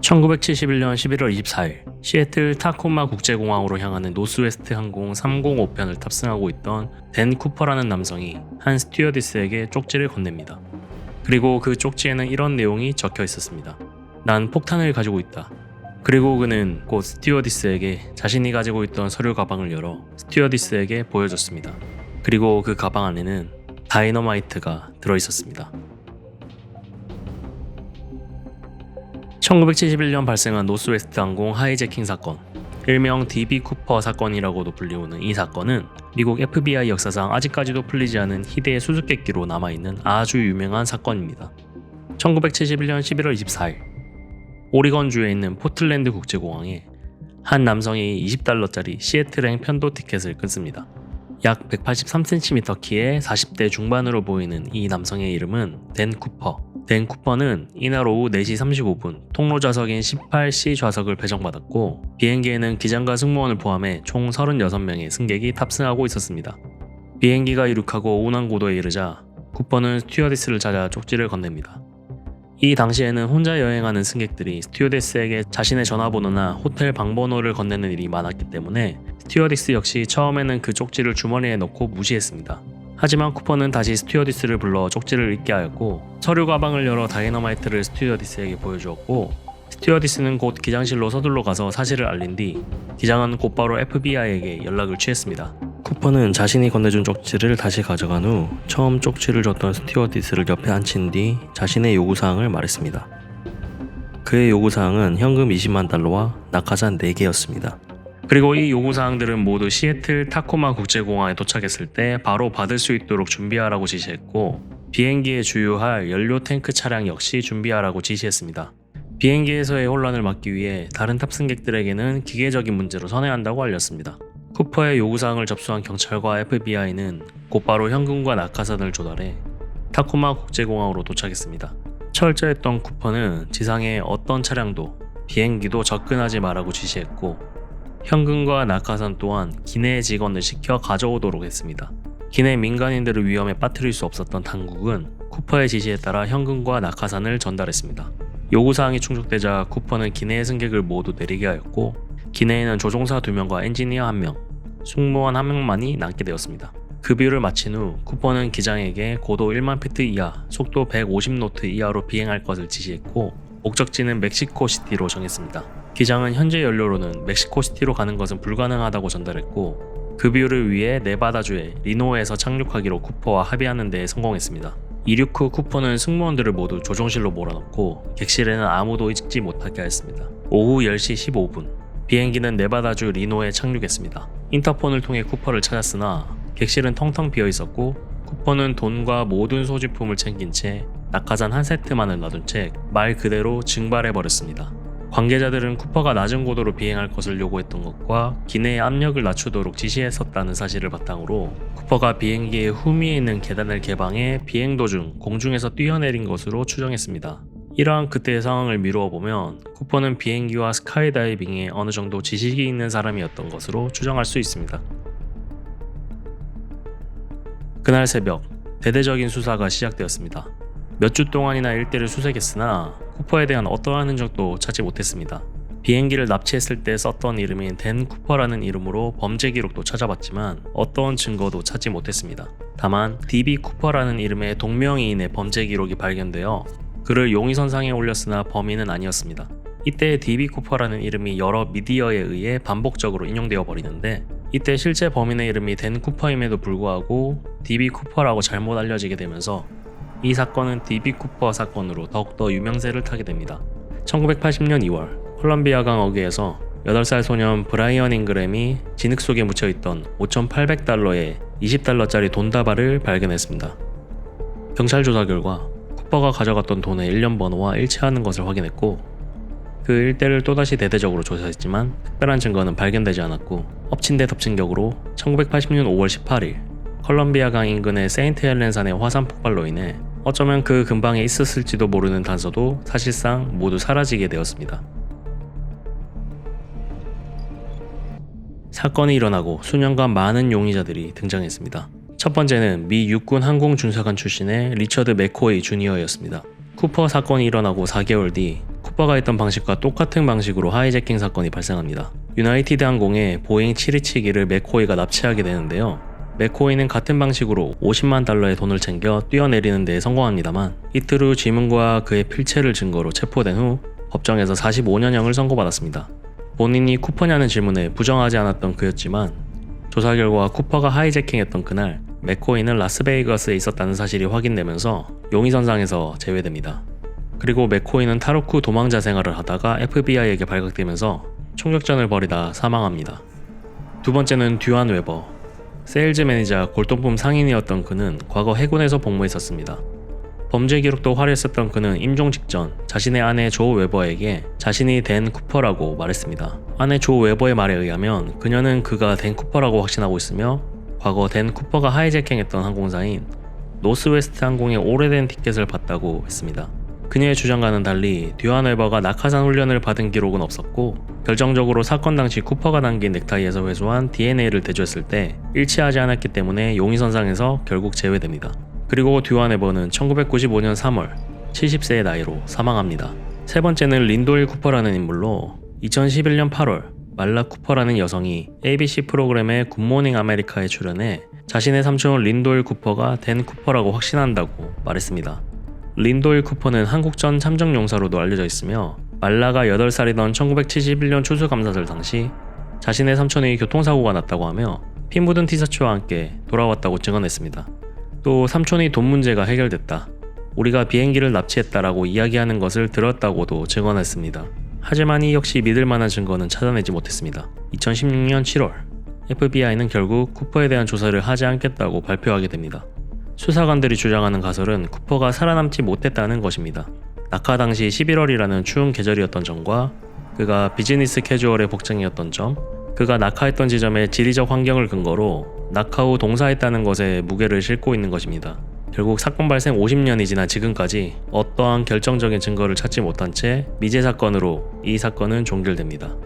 1971년 11월 24일 시애틀 타코마 국제공항으로 향하는 노스웨스트 항공 305편을 탑승하고 있던 댄 쿠퍼라는 남성이 한 스튜어디스에게 쪽지를 건넵니다. 그리고 그 쪽지에는 이런 내용이 적혀 있었습니다. 난 폭탄을 가지고 있다. 그리고 그는 곧 스튜어디스에게 자신이 가지고 있던 서류 가방을 열어 스튜어디스에게 보여줬습니다. 그리고 그 가방 안에는 다이너마이트가 들어있었습니다. 1971년 발생한 노스웨스트 항공 하이제킹 사건, 일명 DB 쿠퍼 사건이라고도 불리우는 이 사건은 미국 FBI 역사상 아직까지도 풀리지 않은 희대의 수수께끼로 남아있는 아주 유명한 사건입니다. 1971년 11월 24일 오리건주에 있는 포틀랜드 국제공항에 한 남성이 $20짜리 시애틀행 편도 티켓을 끊습니다. 약 183cm 키에 40대 중반으로 보이는 이 남성의 이름은 댄 쿠퍼. 댄 쿠퍼는 이날 오후 4시 35분 통로 좌석인 18C 좌석을 배정받았고 비행기에는 기장과 승무원을 포함해 총 36명의 승객이 탑승하고 있었습니다. 비행기가 이륙하고 운항고도에 이르자 쿠퍼는 스튜어디스를 찾아 쪽지를 건넵니다. 이 당시에는 혼자 여행하는 승객들이 스튜어디스에게 자신의 전화번호나 호텔 방번호를 건네는 일이 많았기 때문에 스튜어디스 역시 처음에는 그 쪽지를 주머니에 넣고 무시했습니다. 하지만 쿠퍼는 다시 스튜어디스를 불러 쪽지를 읽게 하였고 서류 가방을 열어 다이너마이트를 스튜어디스에게 보여주었고 스튜어디스는 곧 기장실로 서둘러 가서 사실을 알린 뒤 기장은 곧바로 FBI에게 연락을 취했습니다. 쿠퍼는 자신이 건네준 쪽지를 다시 가져간 후 처음 쪽지를 줬던 스튜어디스를 옆에 앉힌 뒤 자신의 요구사항을 말했습니다. 그의 요구사항은 현금 $200,000와 낙하산 4개였습니다. 그리고 이 요구사항들은 모두 시애틀 타코마 국제공항에 도착했을 때 바로 받을 수 있도록 준비하라고 지시했고 비행기에 주유할 연료 탱크 차량 역시 준비하라고 지시했습니다. 비행기에서의 혼란을 막기 위해 다른 탑승객들에게는 기계적인 문제로 선회한다고 알렸습니다. 쿠퍼의 요구사항을 접수한 경찰과 FBI는 곧바로 현금과 낙하산을 조달해 타코마 국제공항으로 도착했습니다. 철저했던 쿠퍼는 지상의 어떤 차량도 비행기도 접근하지 말라고 지시했고 현금과 낙하산 또한 기내 직원을 시켜 가져오도록 했습니다. 기내 민간인들을 위험에 빠뜨릴 수 없었던 당국은 쿠퍼의 지시에 따라 현금과 낙하산을 전달했습니다. 요구사항이 충족되자 쿠퍼는 기내의 승객을 모두 내리게 하였고 기내에는 조종사 2명과 엔지니어 1명, 승무원 1명만이 남게 되었습니다. 급유를 마친 후 쿠퍼는 기장에게 고도 1만 피트 이하, 속도 150노트 이하로 비행할 것을 지시했고 목적지는 멕시코시티로 정했습니다. 기장은 현재 연료로는 멕시코시티로 가는 것은 불가능하다고 전달했고 급유를 위해 네바다주의 리노에서 착륙하기로 쿠퍼와 합의하는 데 성공했습니다. 이륙 후 쿠퍼는 승무원들을 모두 조종실로 몰아넣고 객실에는 아무도 있지 못하게 하였습니다. 오후 10시 15분 비행기는 네바다주 리노에 착륙했습니다. 인터폰을 통해 쿠퍼를 찾았으나 객실은 텅텅 비어 있었고 쿠퍼는 돈과 모든 소지품을 챙긴 채 낙하산 한 세트만을 놔둔 채 말 그대로 증발해버렸습니다. 관계자들은 쿠퍼가 낮은 고도로 비행할 것을 요구했던 것과 기내의 압력을 낮추도록 지시했었다는 사실을 바탕으로 쿠퍼가 비행기의 후미에 있는 계단을 개방해 비행 도중 공중에서 뛰어내린 것으로 추정했습니다. 이러한 그때의 상황을 미루어 보면 쿠퍼는 비행기와 스카이다이빙에 어느 정도 지식이 있는 사람이었던 것으로 추정할 수 있습니다. 그날 새벽 대대적인 수사가 시작되었습니다. 몇 주 동안이나 일대를 수색했으나 쿠퍼에 대한 어떠한 흔적도 찾지 못했습니다. 비행기를 납치했을 때 썼던 이름인 댄 쿠퍼라는 이름으로 범죄 기록도 찾아봤지만 어떠한 증거도 찾지 못했습니다. 다만 DB 쿠퍼라는 이름의 동명이인의 범죄 기록이 발견되어 그를 용의선상에 올렸으나 범인은 아니었습니다. 이때 DB 쿠퍼라는 이름이 여러 미디어에 의해 반복적으로 인용되어 버리는데 이때 실제 범인의 이름이 댄 쿠퍼임에도 불구하고 DB 쿠퍼라고 잘못 알려지게 되면서 이 사건은 DB 쿠퍼 사건으로 더욱더 유명세를 타게 됩니다. 1980년 2월 콜럼비아강 어귀에서 8살 소년 브라이언 잉그램이 진흙 속에 묻혀있던 $5,800의 $20짜리 돈다발을 발견했습니다. 경찰 조사 결과 쿠퍼가 가져갔던 돈의 일련 번호와 일치하는 것을 확인했고 그 일대를 또다시 대대적으로 조사했지만 특별한 증거는 발견되지 않았고 엎친 데 덮친 격으로 1980년 5월 18일 콜럼비아강 인근의 세인트 헬렌산의 화산 폭발로 인해 어쩌면 그 근방에 있었을지도 모르는 단서도 사실상 모두 사라지게 되었습니다. 사건이 일어나고 수년간 많은 용의자들이 등장했습니다. 첫 번째는 미 육군 항공준사관 출신의 리처드 맥코이 주니어였습니다. 쿠퍼 사건이 일어나고 4개월 뒤 쿠퍼가 했던 방식과 똑같은 방식으로 하이제킹 사건이 발생합니다. 유나이티드 항공의 보잉 727기를 맥코이가 납치하게 되는데요. 맥코이는 같은 방식으로 50만 달러의 돈을 챙겨 뛰어내리는 데 성공합니다만 이틀 후 지문과 그의 필체를 증거로 체포된 후 법정에서 45년형을 선고받았습니다. 본인이 쿠퍼냐는 질문에 부정하지 않았던 그였지만 조사 결과 쿠퍼가 하이제킹했던 그날 맥코이는 라스베이거스에 있었다는 사실이 확인되면서 용의선상에서 제외됩니다. 그리고 맥코이는 탈옥 후 도망자 생활을 하다가 FBI에게 발각되면서 총격전을 벌이다 사망합니다. 두 번째는 듀안 웨버. 세일즈 매니저 골동품 상인이었던 그는 과거 해군에서 복무했었습니다. 범죄 기록도 화려했었던 그는 임종 직전 자신의 아내 조 웨버에게 자신이 댄 쿠퍼라고 말했습니다. 아내 조 웨버의 말에 의하면 그녀는 그가 댄 쿠퍼라고 확신하고 있으며 과거 댄 쿠퍼가 하이제킹했던 항공사인 노스웨스트 항공의 오래된 티켓을 봤다고 했습니다. 그녀의 주장과는 달리 듀안 웨버가 낙하산 훈련을 받은 기록은 없었고 결정적으로 사건 당시 쿠퍼가 남긴 넥타이에서 회수한 DNA를 대조했을 때 일치하지 않았기 때문에 용의선상에서 결국 제외됩니다. 그리고 듀안 웨버는 1995년 3월 70세의 나이로 사망합니다. 세 번째는 린도일 쿠퍼라는 인물로 2011년 8월 말라 쿠퍼라는 여성이 ABC 프로그램의 굿모닝 아메리카에 출연해 자신의 삼촌 린도일 쿠퍼가 댄 쿠퍼라고 확신한다고 말했습니다. 린도일 쿠퍼는 한국전 참전용사로도 알려져 있으며 말라가 8살이던 1971년 추수감사절 당시 자신의 삼촌이 교통사고가 났다고 하며 피 묻은 티셔츠와 함께 돌아왔다고 증언했습니다. 또 삼촌이 돈 문제가 해결됐다. 우리가 비행기를 납치했다라고 이야기하는 것을 들었다고도 증언했습니다. 하지만 이 역시 믿을 만한 증거는 찾아내지 못했습니다. 2016년 7월 FBI는 결국 쿠퍼에 대한 조사를 하지 않겠다고 발표하게 됩니다. 수사관들이 주장하는 가설은 쿠퍼가 살아남지 못했다는 것입니다. 낙하 당시 11월이라는 추운 계절이었던 점과 그가 비즈니스 캐주얼의 복장이었던 점, 그가 낙하했던 지점의 지리적 환경을 근거로 낙하 후 동사했다는 것에 무게를 싣고 있는 것입니다. 결국 사건 발생 50년이 지난 지금까지 어떠한 결정적인 증거를 찾지 못한 채 미제 사건으로 이 사건은 종결됩니다.